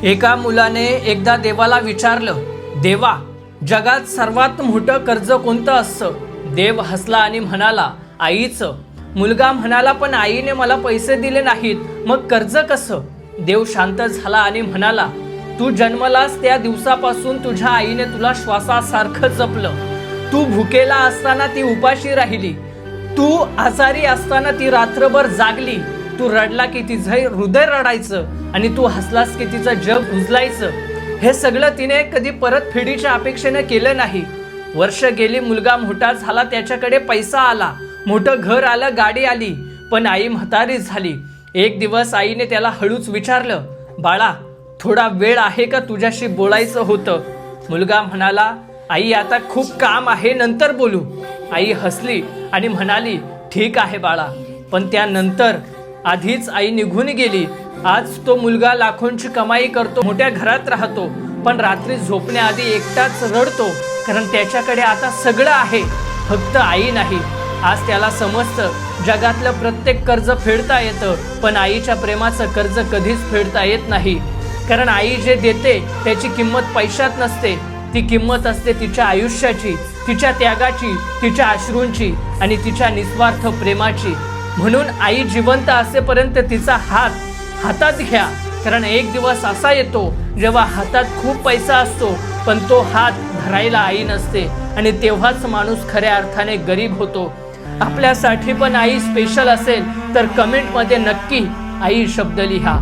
एका मुलाने एकदा देवाला विचारलं, देवा, जगात सर्वात मोठं कर्ज कोणतं असतं? देव हसला आणि म्हणाला, आईचं. मुलगा म्हणाला, पण आईने मला पैसे दिले नाहीत, मग कर्ज कसं? देव शांत झाला आणि म्हणाला, तू जन्मलास त्या दिवसापासून तुझ्या आईने तुला श्वासासारखं जपलं. तू भुकेला असताना ती उपाशी राहिली. तू आजारी असताना ती रात्रभर जागली. तू रडला की तिचं हृदय रडायचं आणि तू हसलास की तिचं जग उजलायचं. हे सगळं तिने कधी परतफेडीच्या अपेक्षेने केलं नाही. वर्ष गेली, मुलगा मोठा झाला, त्याच्याकडे पैसा आला, मोठं घर आलं, गाडी आली, पण आई म्हातारी झाली. एक दिवस आईने त्याला हळूच विचारलं, बाळा, थोडा वेळ आहे का? तुझ्याशी बोलायचं होतं. मुलगा म्हणाला, आई, आता खूप काम आहे, नंतर बोलू. आई हसली आणि म्हणाली, ठीक आहे बाळा. पण त्यानंतर आधीच आई निघून गेली. आज तो मुलगा लाखोंची कमाई करतो, मोठ्या घरात राहतो, पण रात्री झोपण्याआधी एकटाच रडतो, कारण त्याच्याकडे आता सगळं आहे, फक्त आई नाही. आज त्याला समजतं, जगातलं प्रत्येक कर्ज फेडता येतं, पण आईच्या प्रेमाचं कर्ज कधीच फेडता येत नाही. कारण आई जे देते त्याची किंमत पैशात नसते, ती किंमत असते तिच्या आयुष्याची, तिच्या त्यागाची, तिच्या अश्रूंची आणि तिच्या निस्वार्थ प्रेमाची. म्हणून आई जिवंत असेपर्यंत तिचा हातात घ्या, कारण एक दिवस असा येतो जेव्हा हातात खूप पैसा असतो, पण तो हात धरायला आई नसते, आणि तेव्हाच माणूस खऱ्या अर्थाने गरीब होतो. आपल्यासाठी पण आई स्पेशल असेल तर कमेंटमध्ये नक्की आई शब्द लिहा.